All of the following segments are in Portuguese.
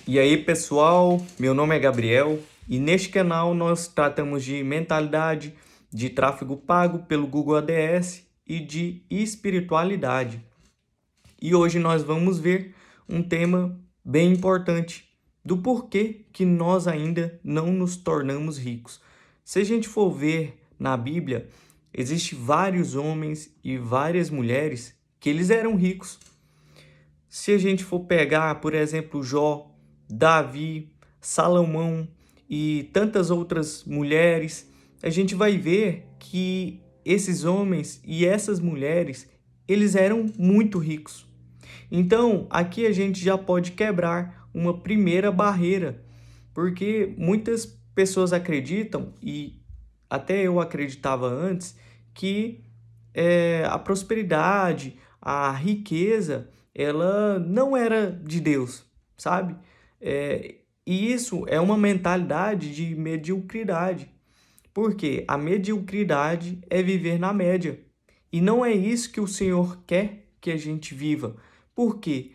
E aí, pessoal, meu nome é Gabriel e neste canal nós tratamos de mentalidade, de tráfego pago pelo Google ADS e de espiritualidade. E hoje nós vamos ver um tema bem importante do porquê que nós ainda não nos tornamos ricos. Se a gente for ver na Bíblia, existem vários homens e várias mulheres que eles eram ricos. Se a gente for pegar, por exemplo, Jó, Davi, Salomão e tantas outras mulheres, a gente vai ver que esses homens e essas mulheres, eles eram muito ricos. Então, aqui a gente já pode quebrar uma primeira barreira, porque muitas pessoas acreditam, e até eu acreditava antes, que a prosperidade, a riqueza, ela não era de Deus, sabe? E isso é uma mentalidade de mediocridade, porque a mediocridade é viver na média. E não é isso que o Senhor quer que a gente viva. Por quê?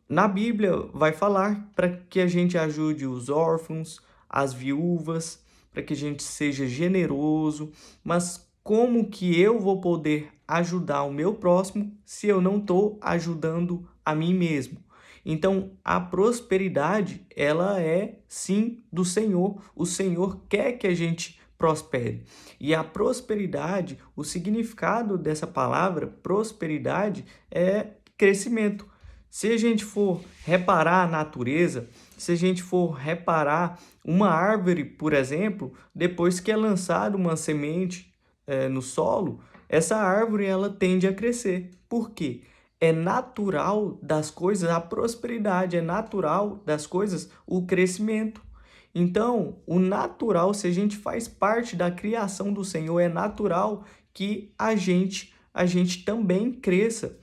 Na Bíblia vai falar para que a gente ajude os órfãos, as viúvas, para que a gente seja generoso, mas como que eu vou poder ajudar o meu próximo se eu não estou ajudando a mim mesmo? Então, a prosperidade, ela é sim do Senhor. O Senhor quer que a gente prospere. E a prosperidade, o significado dessa palavra prosperidade é crescimento. Se a gente for reparar a natureza, se a gente for reparar uma árvore, por exemplo, depois que é lançada uma semente no solo, essa árvore ela tende a crescer. Por quê? É natural das coisas a prosperidade, é natural das coisas o crescimento. Então, o natural, se a gente faz parte da criação do Senhor, é natural que a gente também cresça.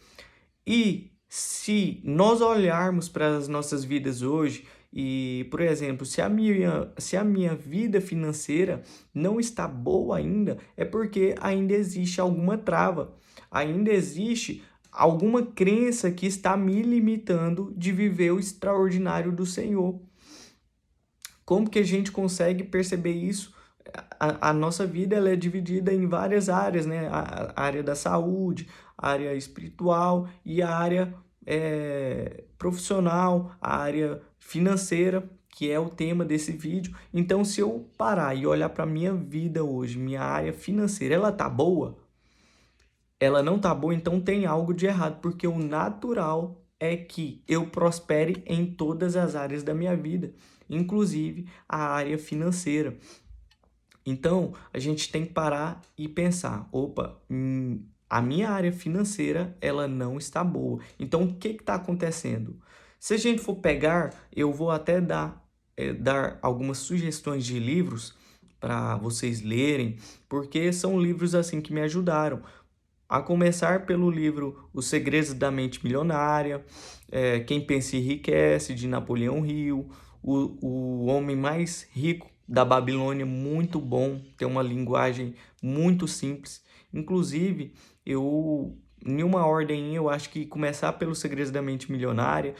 E se nós olharmos para as nossas vidas hoje e, por exemplo, se a minha vida financeira não está boa ainda, é porque ainda existe alguma trava, ainda existe alguma crença que está me limitando de viver o extraordinário do Senhor. Como que a gente consegue perceber isso? A nossa vida ela é dividida em várias áreas, né? A área da saúde, a área espiritual e a área profissional, a área financeira, que é o tema desse vídeo. Então, se eu parar e olhar para a minha vida hoje, minha área financeira, ela tá boa? Ela não tá boa, então tem algo de errado, porque o natural é que eu prospere em todas as áreas da minha vida, inclusive a área financeira. Então, a gente tem que parar e pensar, opa, a minha área financeira, ela não está boa. Então, o que está acontecendo? Se a gente for pegar, eu vou até dar algumas sugestões de livros para vocês lerem, porque são livros assim que me ajudaram. A começar pelo livro Os Segredos da Mente Milionária, Quem Pensa e Enriquece, de Napoleão Hill, o Homem Mais Rico da Babilônia, muito bom, tem uma linguagem muito simples. Inclusive, em uma ordem, eu acho que começar pelos Segredos da Mente Milionária,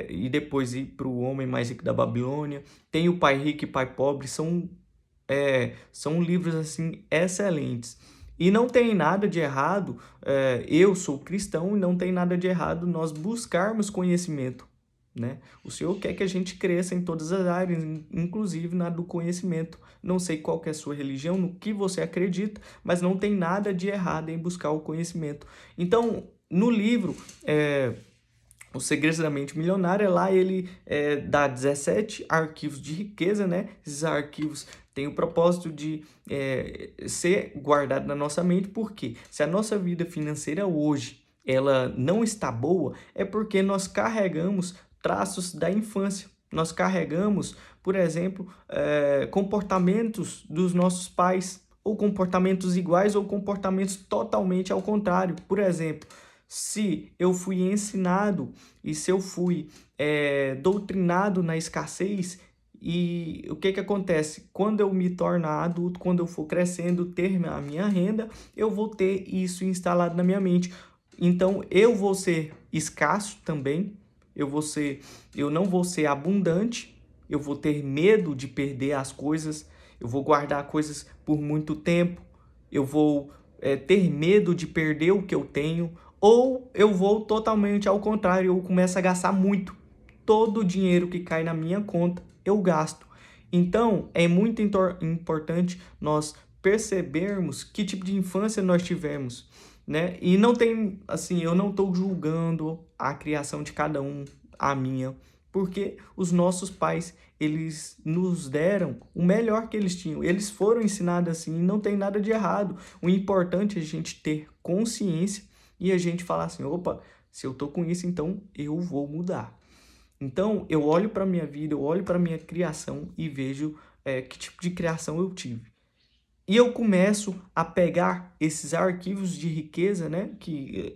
e depois ir para o Homem Mais Rico da Babilônia. Tem o Pai Rico e Pai Pobre, são livros assim excelentes. E não tem nada de errado, eu sou cristão e não tem nada de errado nós buscarmos conhecimento, né? O Senhor quer que a gente cresça em todas as áreas, inclusive na do conhecimento. Não sei qual que é a sua religião, no que você acredita, mas não tem nada de errado em buscar o conhecimento. Então, no livro, Os Segredos da Mente Milionária, lá ele dá 17 arquivos de riqueza, né? Esses arquivos têm o propósito de ser guardado na nossa mente, porque se a nossa vida financeira hoje ela não está boa, é porque nós carregamos traços da infância. Nós carregamos, por exemplo, comportamentos dos nossos pais, ou comportamentos iguais, ou comportamentos totalmente ao contrário. Por exemplo, se eu fui ensinado e se eu fui doutrinado na escassez, e o que que acontece? Quando eu me torno adulto, quando eu for crescendo, ter a minha renda, eu vou ter isso instalado na minha mente. Então, eu vou ser escasso também, eu não vou ser abundante, eu vou ter medo de perder as coisas, eu vou guardar coisas por muito tempo, eu vou ter medo de perder o que eu tenho, ou eu vou totalmente ao contrário, eu começo a gastar muito. Todo o dinheiro que cai na minha conta, eu gasto. Então, é muito importante nós percebermos que tipo de infância nós tivemos, né? E não tem, assim, eu não estou julgando a criação de cada um, a minha, porque os nossos pais, eles nos deram o melhor que eles tinham. Eles foram ensinados assim, e não tem nada de errado. O importante é a gente ter consciência e a gente falar assim, opa, se eu tô com isso, então eu vou mudar. Então, eu olho para minha vida, eu olho para minha criação e vejo que tipo de criação eu tive. E eu começo a pegar esses arquivos de riqueza, né, que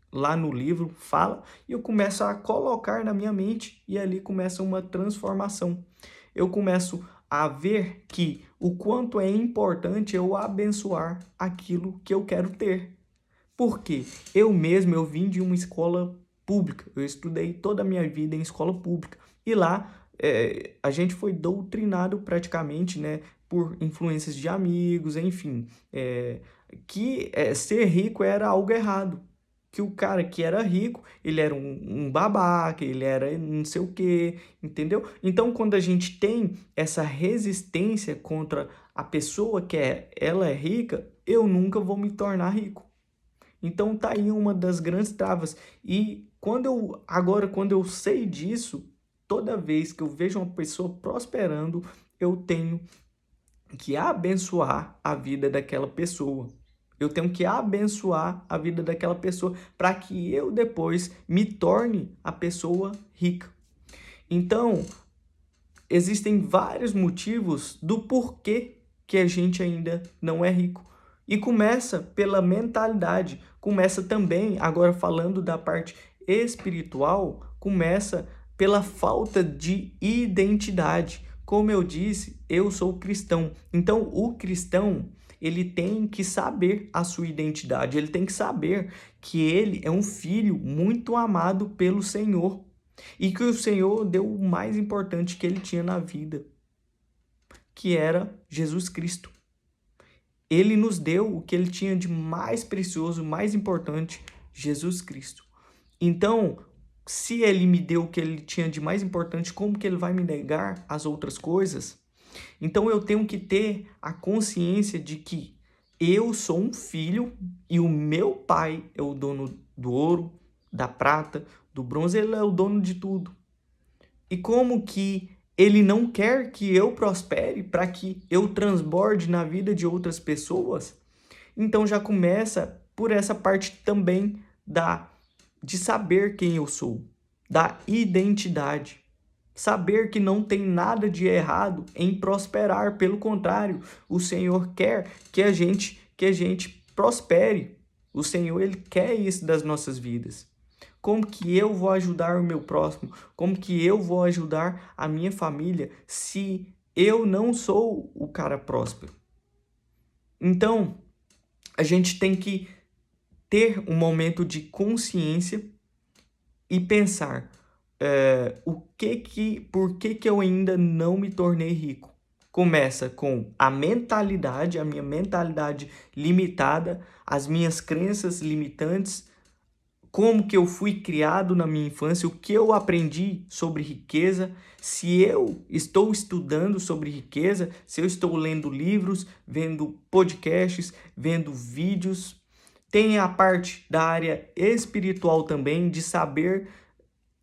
lá no livro fala, e eu começo a colocar na minha mente e ali começa uma transformação. Eu começo a ver que o quanto é importante eu abençoar aquilo que eu quero ter. Por quê? Eu vim de uma escola pública, eu estudei toda a minha vida em escola pública, e lá a gente foi doutrinado praticamente, né, por influências de amigos, enfim, que ser rico era algo errado, que o cara que era rico, ele era um babaca, ele era não sei o quê, entendeu? Então, quando a gente tem essa resistência contra a pessoa ela é rica, eu nunca vou me tornar rico. Então tá aí uma das grandes travas. E quando eu sei disso, toda vez que eu vejo uma pessoa prosperando, eu tenho que abençoar a vida daquela pessoa. Eu tenho que abençoar a vida daquela pessoa para que eu depois me torne a pessoa rica. Então, existem vários motivos do porquê que a gente ainda não é rico. E começa pela mentalidade, começa também, agora falando da parte espiritual, começa pela falta de identidade. Como eu disse, eu sou cristão. Então, o cristão, ele tem que saber a sua identidade, ele tem que saber que ele é um filho muito amado pelo Senhor e que o Senhor deu o mais importante que ele tinha na vida, que era Jesus Cristo. Ele nos deu o que ele tinha de mais precioso, mais importante, Jesus Cristo. Então, se ele me deu o que ele tinha de mais importante, como que ele vai me negar as outras coisas? Então, eu tenho que ter a consciência de que eu sou um filho e o meu pai é o dono do ouro, da prata, do bronze, ele é o dono de tudo. E como que ele não quer que eu prospere para que eu transborde na vida de outras pessoas? Então já começa por essa parte também de saber quem eu sou, da identidade. Saber que não tem nada de errado em prosperar, pelo contrário, o Senhor quer que a gente prospere. O Senhor ele quer isso das nossas vidas. Como que eu vou ajudar o meu próximo? Como que eu vou ajudar a minha família se eu não sou o cara próspero? Então, a gente tem que ter um momento de consciência e pensar por que eu ainda não me tornei rico? Começa com a minha mentalidade limitada, as minhas crenças limitantes, como que eu fui criado na minha infância, o que eu aprendi sobre riqueza, se eu estou estudando sobre riqueza, se eu estou lendo livros, vendo podcasts, vendo vídeos. Tem a parte da área espiritual também, de saber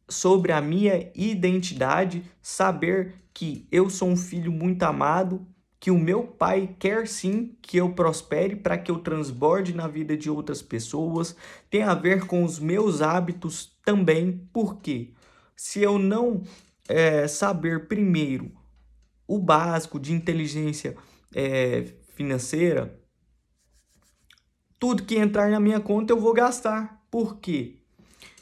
sobre a minha identidade, saber que eu sou um filho muito amado, que o meu pai quer sim que eu prospere para que eu transborde na vida de outras pessoas. Tem a ver com os meus hábitos também, porque se eu não saber primeiro o básico de inteligência financeira, tudo que entrar na minha conta eu vou gastar. Por quê?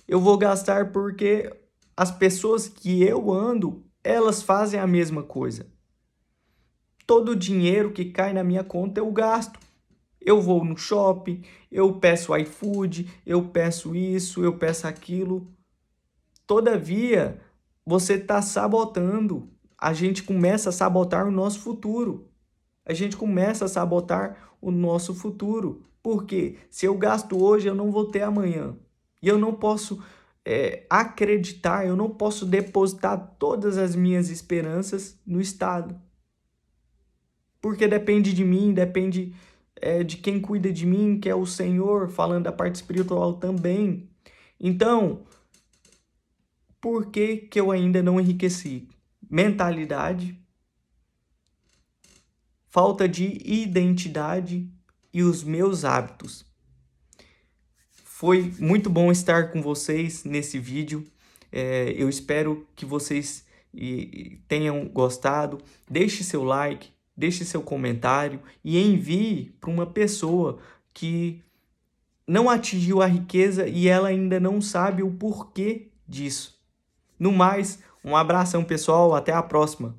Eu vou gastar porque as pessoas que eu ando, elas fazem a mesma coisa. Todo o dinheiro que cai na minha conta eu gasto. Eu vou no shopping, eu peço iFood, eu peço isso, eu peço aquilo. Todavia, você está sabotando. A gente começa a sabotar o nosso futuro. A gente começa a sabotar o nosso futuro. Por quê? Se eu gasto hoje, eu não vou ter amanhã. E eu não posso acreditar, eu não posso depositar todas as minhas esperanças no Estado. Porque depende de mim, depende de quem cuida de mim, que é o Senhor, falando da parte espiritual também. Então, por que que eu ainda não enriqueci? Mentalidade, falta de identidade e os meus hábitos. Foi muito bom estar com vocês nesse vídeo. Eu espero que vocês tenham gostado. Deixe seu like, deixe seu comentário e envie para uma pessoa que não atingiu a riqueza e ela ainda não sabe o porquê disso. No mais, um abração, pessoal. Até a próxima.